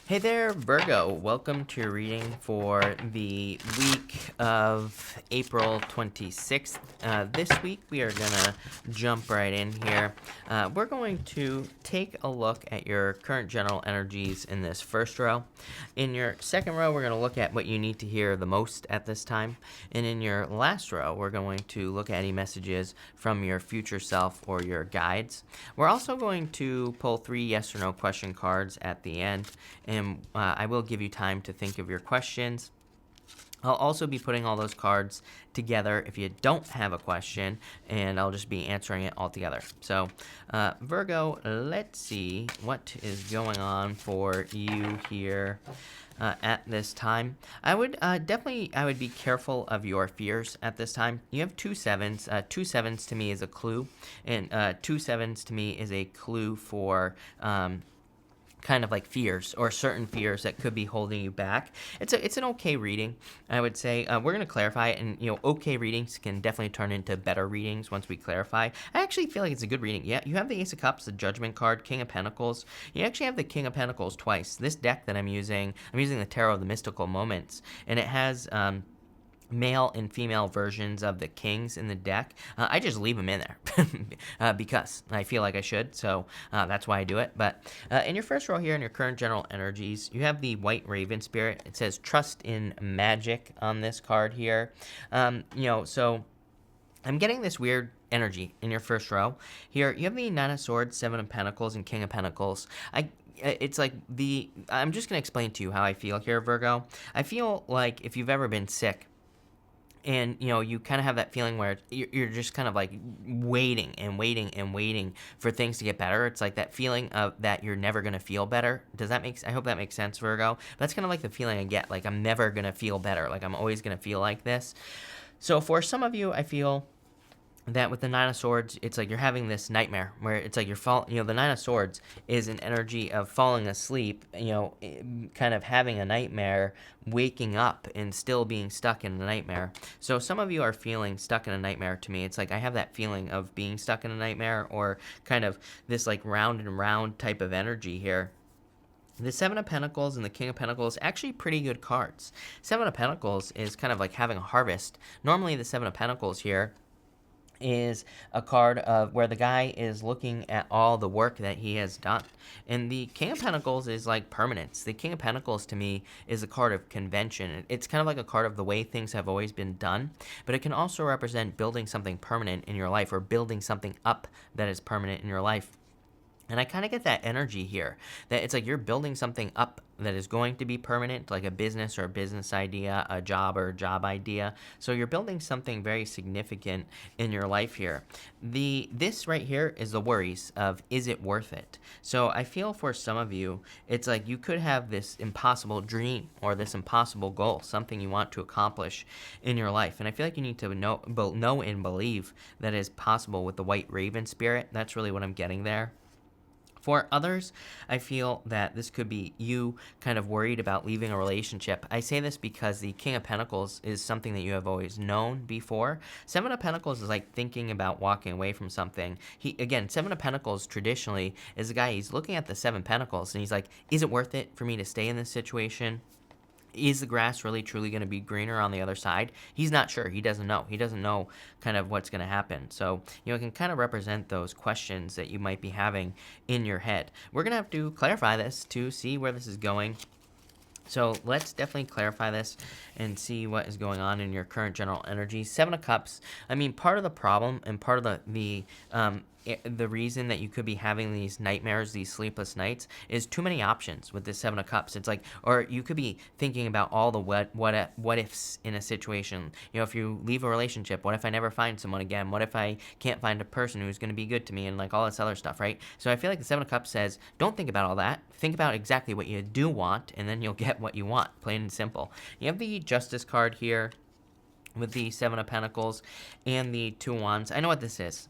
Hey there, Virgo. Welcome to your reading for the week of April 26th. This week, we are going to jump right in here. We're going to take a look at your current general energies in this first row. In your second row, we're going to look at what you need to hear the most at this time. And in your last row, we're going to look at any messages from your future self or your guides. We're also going to pull 3 yes or no question cards at the end. And I will give you time to think of your questions. I'll also be putting all those cards together if you don't have a question, and I'll just be answering it all together. So, Virgo, let's see what is going on for you here at this time. I would be careful of your fears at this time. You have 2 sevens. 2 sevens to me is a clue, and 2 sevens to me is a clue for kind of like fears or certain fears that could be holding you back. It's an okay reading, I would say. We're going to clarify it, and okay readings can definitely turn into better readings once we clarify. I actually feel like it's a good reading. Yeah, you have the Ace of Cups, the Judgment card, King of Pentacles. You actually have the King of Pentacles twice. This deck that I'm using the Tarot of the Mystical Moments, and it has male and female versions of the kings in the deck. I just leave them in there because I feel like I should, so that's why I do it. But in your first row here, in your current general energies, you have the White Raven Spirit. It says trust in magic on this card here. So I'm getting this weird energy in your first row. Here, you have the Nine of Swords, Seven of Pentacles, and King of Pentacles. I'm just going to explain to you how I feel here, Virgo. I feel like if you've ever been sick, and, you kind of have that feeling where you're just kind of like waiting and waiting and waiting for things to get better. It's like that feeling of that you're never going to feel better. I hope that makes sense, Virgo. That's kind of like the feeling I get. Like I'm never going to feel better. Like I'm always going to feel like this. So for some of you, I feel that with the Nine of Swords, it's like you're having this nightmare where it's like the Nine of Swords is an energy of falling asleep, kind of having a nightmare, waking up and still being stuck in a nightmare. So some of you are feeling stuck in a nightmare. To me, it's like I have that feeling of being stuck in a nightmare, or kind of this like round and round type of energy here. The Seven of Pentacles and the King of Pentacles, actually pretty good cards. Seven of Pentacles is kind of like having a harvest. Normally the Seven of Pentacles here is a card of where the guy is looking at all the work that he has done. And the King of Pentacles is like permanence. The King of Pentacles to me is a card of convention. It's kind of like a card of the way things have always been done, but it can also represent building something permanent in your life, or building something up that is permanent in your life. And I kind of get that energy here, that it's like you're building something up that is going to be permanent, like a business or a business idea, a job or a job idea. So you're building something very significant in your life here. This right here is the worries of, is it worth it? So I feel for some of you, it's like you could have this impossible dream or this impossible goal, something you want to accomplish in your life. And I feel like you need to know and believe that it is possible with the White Raven Spirit. That's really what I'm getting there. For others, I feel that this could be you kind of worried about leaving a relationship. I say this because the King of Pentacles is something that you have always known before. Seven of Pentacles is like thinking about walking away from something. Seven of Pentacles traditionally is a guy, he's looking at the Seven Pentacles and he's like, is it worth it for me to stay in this situation? Is the grass really truly going to be greener on the other side? He's not sure. He doesn't know. He doesn't know kind of what's going to happen. So, it can kind of represent those questions that you might be having in your head. We're going to have to clarify this to see where this is going. So let's definitely clarify this and see what is going on in your current general energy. Seven of Cups. I mean, part of the problem and part of the reason that you could be having these nightmares, these sleepless nights, is too many options with this Seven of Cups. It's like, or you could be thinking about all the what ifs in a situation. If you leave a relationship, what if I never find someone again? What if I can't find a person who's going to be good to me, and like all this other stuff, right? So I feel like the Seven of Cups says, don't think about all that. Think about exactly what you do want, and then you'll get what you want, plain and simple. You have the Justice card here with the Seven of Pentacles and the Two of Wands. I know what this is.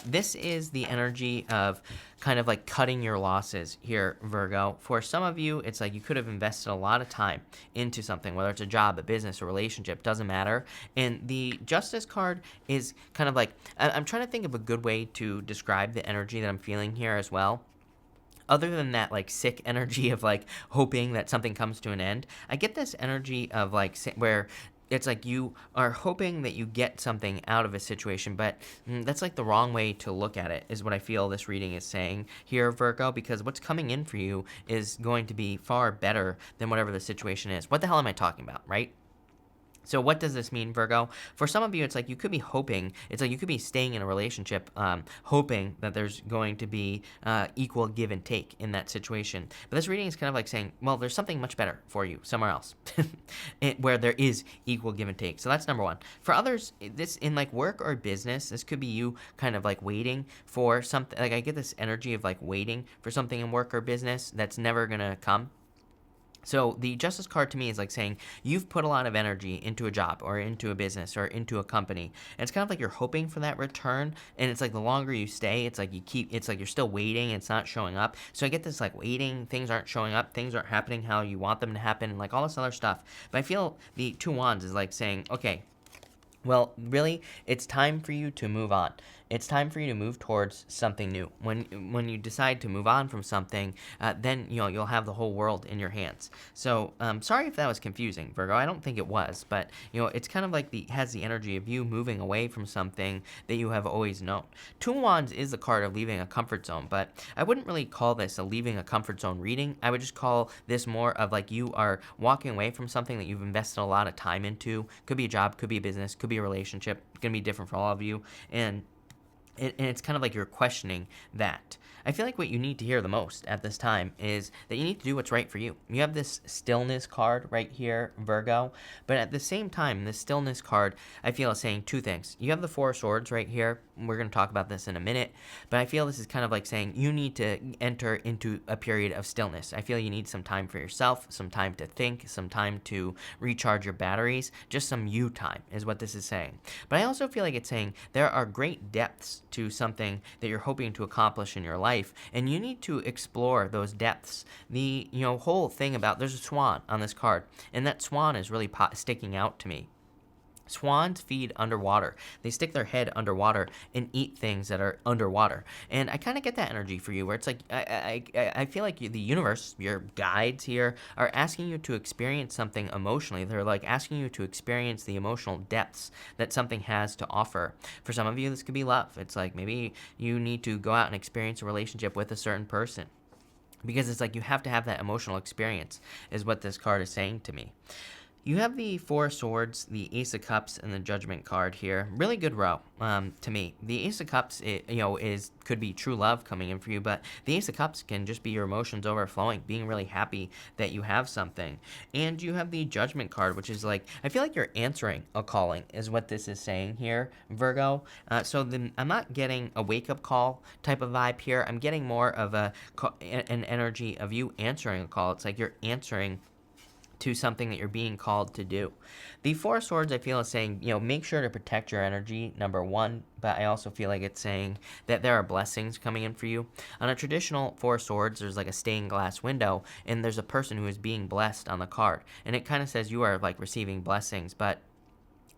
This is the energy of kind of like cutting your losses here, Virgo. For some of you, it's like you could have invested a lot of time into something, whether it's a job, a business, a relationship, doesn't matter. And the Justice card is kind of like, I'm trying to think of a good way to describe the energy that I'm feeling here as well. other than that like sick energy of like hoping that something comes to an end, I get this energy of like where it's like you are hoping that you get something out of a situation, but that's like the wrong way to look at it, is what I feel this reading is saying here, Virgo, because what's coming in for you is going to be far better than whatever the situation is. What the hell am I talking about, right? So what does this mean, Virgo? For some of you, it's like you could be hoping, it's like you could be staying in a relationship, hoping that there's going to be equal give and take in that situation. But this reading is kind of like saying, well, there's something much better for you somewhere else where there is equal give and take. So that's number one. For others, this in like work or business, this could be you kind of like waiting for something. Like I get this energy of like waiting for something in work or business that's never going to come. So the Justice card to me is like saying you've put a lot of energy into a job or into a business or into a company. And it's kind of like you're hoping for that return. And it's like the longer you stay, it's like it's like you're still waiting. It's not showing up. So I get this like waiting, things aren't showing up, things aren't happening how you want them to happen, and like all this other stuff. But I feel the Two Wands is like saying, okay, well, really, it's time for you to move on. It's time for you to move towards something new. When you decide to move on from something, then you'll have the whole world in your hands. So sorry if that was confusing, Virgo. I don't think it was, but it's kind of like has the energy of you moving away from something that you have always known. Two Wands is the card of leaving a comfort zone, but I wouldn't really call this a leaving a comfort zone reading. I would just call this more of like you are walking away from something that you've invested a lot of time into. Could be a job, could be a business, could be a relationship. It's gonna be different for all of you, and it's kind of like you're questioning that. I feel like what you need to hear the most at this time is that you need to do what's right for you. You have this stillness card right here, Virgo, but at the same time, this stillness card, I feel is saying two things. You have the Four of Swords right here. We're going to talk about this in a minute, but I feel this is kind of like saying you need to enter into a period of stillness. I feel you need some time for yourself, some time to think, some time to recharge your batteries, just some you time is what this is saying. But I also feel like it's saying there are great depths to something that you're hoping to accomplish in your life, and you need to explore those depths. The whole thing about, there's a swan on this card, and that swan is really sticking out to me. Swans feed underwater. They stick their head underwater and eat things that are underwater. And I kind of get that energy for you, where it's like I feel like the universe, your guides here, are asking you to experience something emotionally. They're like asking you to experience the emotional depths that something has to offer. For some of you, this could be love. It's like maybe you need to go out and experience a relationship with a certain person, because it's like you have to have that emotional experience, is what this card is saying to me. You have the Four of Swords, the Ace of Cups, and the Judgment card here. Really good row to me. The Ace of Cups, could be true love coming in for you, but the Ace of Cups can just be your emotions overflowing, being really happy that you have something. And you have the Judgment card, which is like, I feel like you're answering a calling, is what this is saying here, Virgo. I'm not getting a wake-up call type of vibe here. I'm getting more of an energy of you answering a call. It's like you're answering to something that you're being called to do. The Four of Swords, I feel, is saying, make sure to protect your energy, number one, but I also feel like it's saying that there are blessings coming in for you. On a traditional Four of Swords, there's like a stained glass window, and there's a person who is being blessed on the card, and it kind of says you are like receiving blessings, but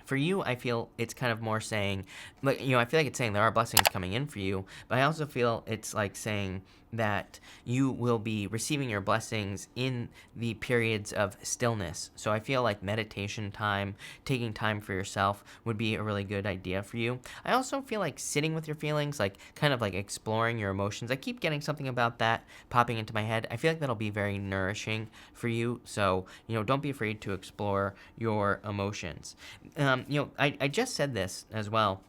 for you, I feel it's kind of more saying, I feel like it's saying there are blessings coming in for you, but I also feel it's like saying that you will be receiving your blessings in the periods of stillness. So I feel like meditation time, taking time for yourself would be a really good idea for you. I also feel like sitting with your feelings, like kind of like exploring your emotions. I keep getting something about that popping into my head. I feel like that'll be very nourishing for you. So, don't be afraid to explore your emotions. I just said this as well.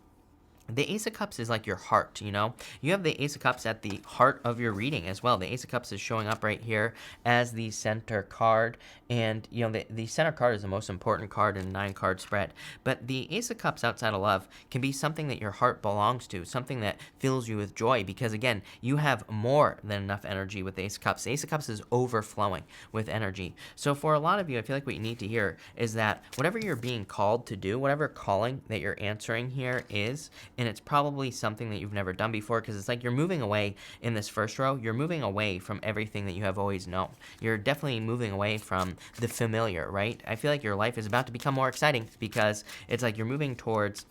The Ace of Cups is like your heart, You have the Ace of Cups at the heart of your reading as well. The Ace of Cups is showing up right here as the center card. And, the center card is the most important card in a 9-card spread. But the Ace of Cups outside of love can be something that your heart belongs to, something that fills you with joy. Because, again, you have more than enough energy with the Ace of Cups. The Ace of Cups is overflowing with energy. So for a lot of you, I feel like what you need to hear is that whatever you're being called to do, whatever calling that you're answering here is, and it's probably something that you've never done before, because it's like you're moving away in this first row. You're moving away from everything that you have always known. You're definitely moving away from the familiar, right? I feel like your life is about to become more exciting, because it's like you're moving towards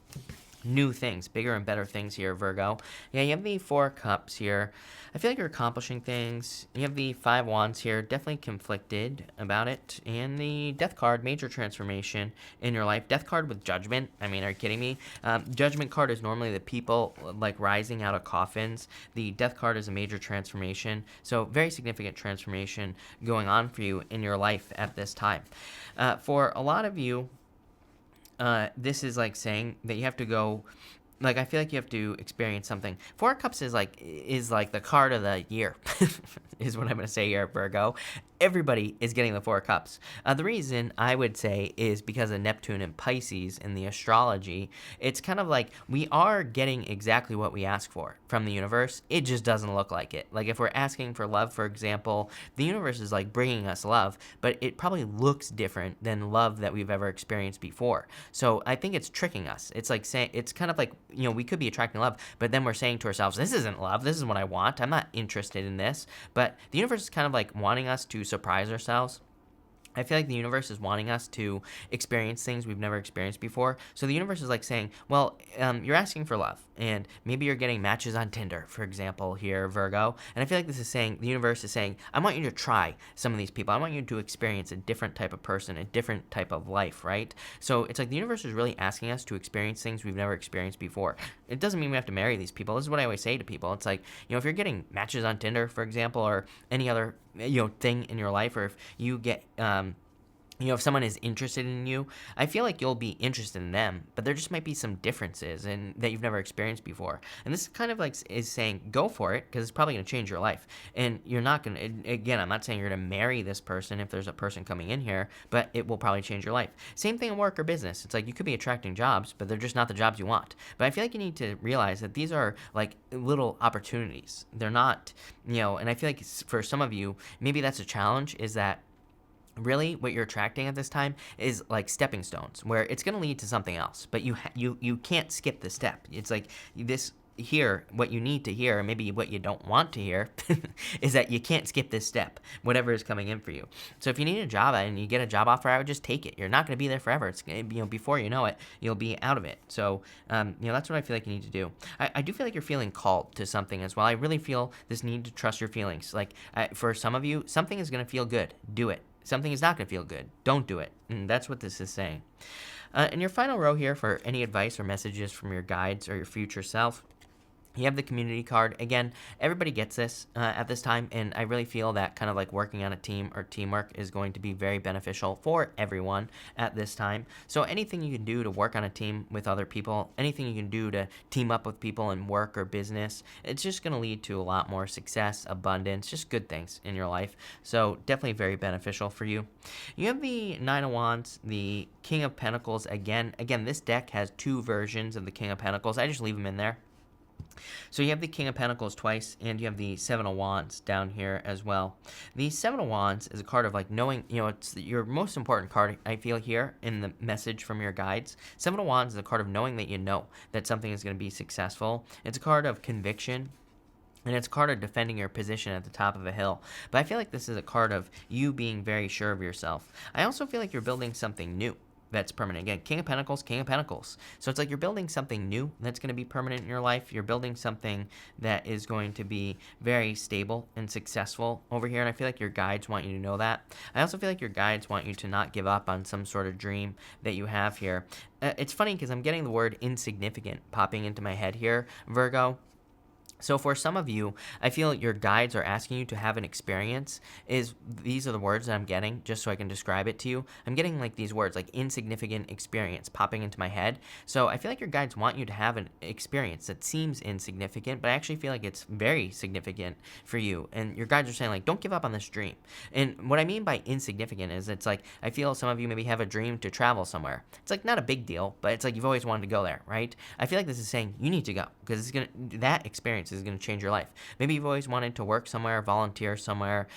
new things, bigger and better things here, Virgo. Yeah, you have the Four of Cups here. I feel like you're accomplishing things. You have the Five Wands here, definitely conflicted about it. And the Death card, major transformation in your life. Death card with Judgment. I mean, are you kidding me? Judgment card is normally the people like rising out of coffins. The Death card is a major transformation. So very significant transformation going on for you in your life at this time. For a lot of you, this is like saying that you have to go, like, I feel like you have to experience something. Four of Cups is like the card of the year, is what I'm going to say here, Virgo. Everybody is getting the Four of Cups. The reason I would say is because of Neptune and Pisces in the astrology. It's kind of like we are getting exactly what we ask for from the universe. It just doesn't look like it. Like if we're asking for love, for example, the universe is like bringing us love, but it probably looks different than love that we've ever experienced before. So I think it's tricking us. It's like saying, it's kind of like, we could be attracting love, but then we're saying to ourselves, this isn't love. This is what I want. I'm not interested in this. But the universe is kind of like wanting us to surprise ourselves. I feel like the universe is wanting us to experience things we've never experienced before. So the universe is like saying, well, you're asking for love, and maybe you're getting matches on Tinder, for example, here, Virgo. And I feel like this is saying, the universe is saying, I want you to try some of these people. I want you to experience a different type of person, a different type of life, right? So it's like the universe is really asking us to experience things we've never experienced before. It doesn't mean we have to marry these people. This is what I always say to people. It's like, if you're getting matches on Tinder, for example, or any other thing in your life, or if you get if someone is interested in you, I feel like you'll be interested in them, but there just might be some differences in that you've never experienced before. And this kind of like is saying, go for it, because it's probably going to change your life. And you're not going to, again, I'm not saying you're going to marry this person if there's a person coming in here, but it will probably change your life. Same thing in work or business. It's like you could be attracting jobs, but they're just not the jobs you want. But I feel like you need to realize that these are like little opportunities. They're not, and I feel like for some of you, maybe that's a challenge, is that really what you're attracting at this time is like stepping stones, where it's going to lead to something else, but you can't skip the step. It's like this here, what you need to hear, maybe what you don't want to hear, is that you can't skip this step, whatever is coming in for you. So if you need a job and you get a job offer, I would just take it. You're not going to be there forever. It's before you know it, you'll be out of it. So that's what I feel like you need to do. I do feel like you're feeling called to something as well. I really feel this need to trust your feelings. Like for some of you, something is going to feel good. Do it. Something is not going to feel good. Don't do it. And that's what this is saying. In your final row here, for any advice or messages from your guides or your future self, you have the community card. Again, everybody gets this at this time, and I really feel that kind of like working on a team or teamwork is going to be very beneficial for everyone at this time. So anything you can do to work on a team with other people, anything you can do to team up with people in work or business, it's just going to lead to a lot more success, abundance, just good things in your life. So definitely very beneficial for you. You have the Nine of Wands, the King of Pentacles. Again, this deck has two versions of the King of Pentacles. I just leave them in there. So you have the King of Pentacles twice, and you have the Seven of Wands down here as well. The Seven of Wands is a card of like knowing, it's your most important card, I feel, here in the message from your guides. Seven of Wands is a card of knowing that you know that something is going to be successful. It's a card of conviction. And it's a card of defending your position at the top of a hill. But I feel like this is a card of you being very sure of yourself. I also feel like you're building something new that's permanent. Again, King of Pentacles, King of Pentacles. So it's like you're building something new that's going to be permanent in your life. You're building something that is going to be very stable and successful over here. And I feel like your guides want you to know that. I also feel like your guides want you to not give up on some sort of dream that you have here. It's funny because I'm getting the word insignificant popping into my head here, Virgo. So for some of you, I feel your guides are asking you to have an experience. These are the words that I'm getting, just so I can describe it to you. I'm getting like these words, like insignificant experience, popping into my head. So I feel like your guides want you to have an experience that seems insignificant, but I actually feel like it's very significant for you. And your guides are saying, like, don't give up on this dream. And what I mean by insignificant is it's like, I feel some of you maybe have a dream to travel somewhere. It's like not a big deal, but it's like you've always wanted to go there, right? I feel like this is saying you need to go, because that experience is going to change your life. Maybe you've always wanted to work somewhere, volunteer somewhere,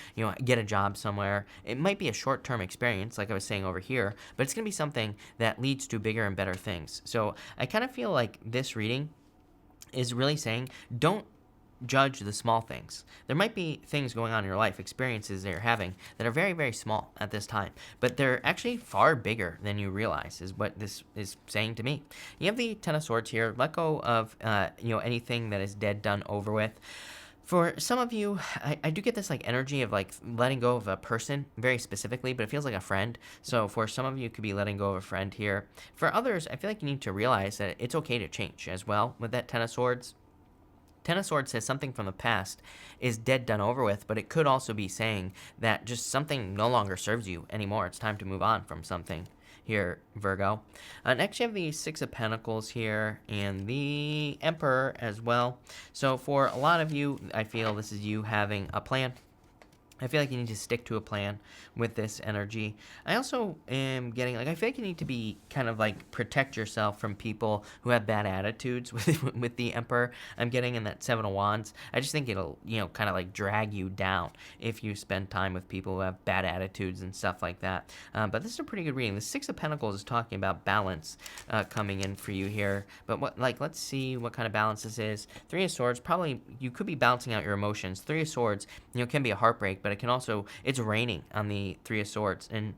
get a job somewhere. It might be a short-term experience, like I was saying over here, but it's going to be something that leads to bigger and better things. So I kind of feel like this reading is really saying, don't judge the small things. There might be things going on in your life, experiences that you're having that are very, very small at this time, but they're actually far bigger than you realize, is what this is saying to me. You have the Ten of Swords here. Let go of, anything that is dead, done, over with. For some of you, I do get this like energy of like letting go of a person very specifically, but it feels like a friend. So for some of you, it could be letting go of a friend here. For others, I feel like you need to realize that it's okay to change as well with that Ten of Swords. Ten of Swords says something from the past is dead, done, over with, but it could also be saying that just something no longer serves you anymore. It's time to move on from something here, Virgo. Next, you have the Six of Pentacles here and the Emperor as well. So for a lot of you, I feel this is you having a plan. I feel like you need to stick to a plan with this energy. I also am getting, like, I feel like you need to be kind of like protect yourself from people who have bad attitudes with the Emperor. I'm getting in that Seven of Wands. I just think it'll, kind of like drag you down if you spend time with people who have bad attitudes and stuff like that. But this is a pretty good reading. The Six of Pentacles is talking about balance coming in for you here. But let's see what kind of balance this is. Three of Swords, probably you could be balancing out your emotions. Three of Swords, can be a heartbreak, but it can also, it's raining on the Three of Swords, and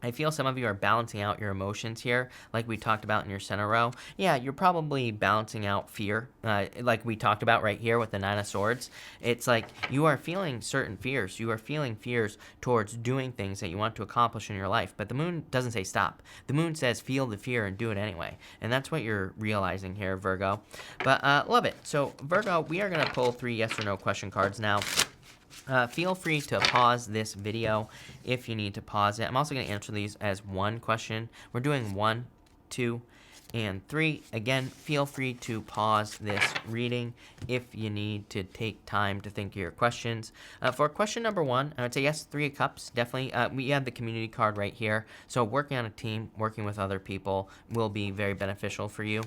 I feel some of you are balancing out your emotions here, like we talked about in your center row. Yeah, you're probably balancing out fear, like we talked about right here with the Nine of Swords. It's like you are feeling certain fears. You are feeling fears towards doing things that you want to accomplish in your life, but the moon doesn't say stop. The moon says feel the fear and do it anyway, and that's what you're realizing here, Virgo. But love it. So, Virgo, we are going to pull 3 yes or no question cards now. Feel free to pause this video if you need to pause it. I'm also going to answer these as one question. We're doing 1, 2, and 3. Again, feel free to pause this reading if you need to take time to think of your questions. For question number 1, I would say yes, 3 of Cups, definitely. We have the community card right here. So working on a team, working with other people will be very beneficial for you.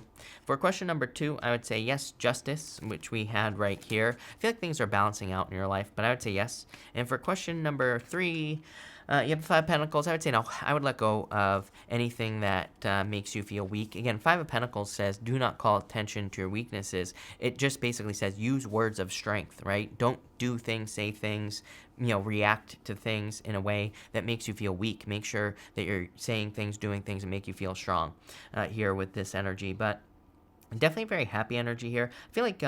For question number 2, I would say yes, Justice, which we had right here. I feel like things are balancing out in your life, but I would say yes. And for question number 3, you have the Five of Pentacles. I would say no. I would let go of anything that makes you feel weak. Again, Five of Pentacles says do not call attention to your weaknesses. It just basically says use words of strength, right? Don't do things, say things, react to things in a way that makes you feel weak. Make sure that you're saying things, doing things that make you feel strong here with this energy. But definitely very happy energy here. I feel like,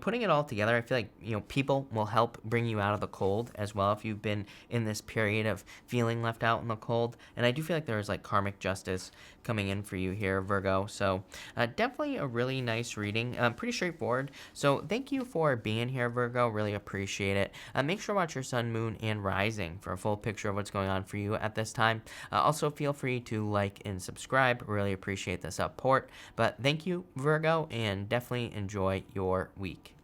putting it all together, I feel like, people will help bring you out of the cold as well if you've been in this period of feeling left out in the cold. And I do feel like there's like karmic justice coming in for you here, Virgo. So definitely a really nice reading. Pretty straightforward. So thank you for being here, Virgo. Really appreciate it. Make sure to watch your sun, moon, and rising for a full picture of what's going on for you at this time. Also, feel free to like and subscribe. Really appreciate the support. But thank you, Virgo, and definitely enjoy your week.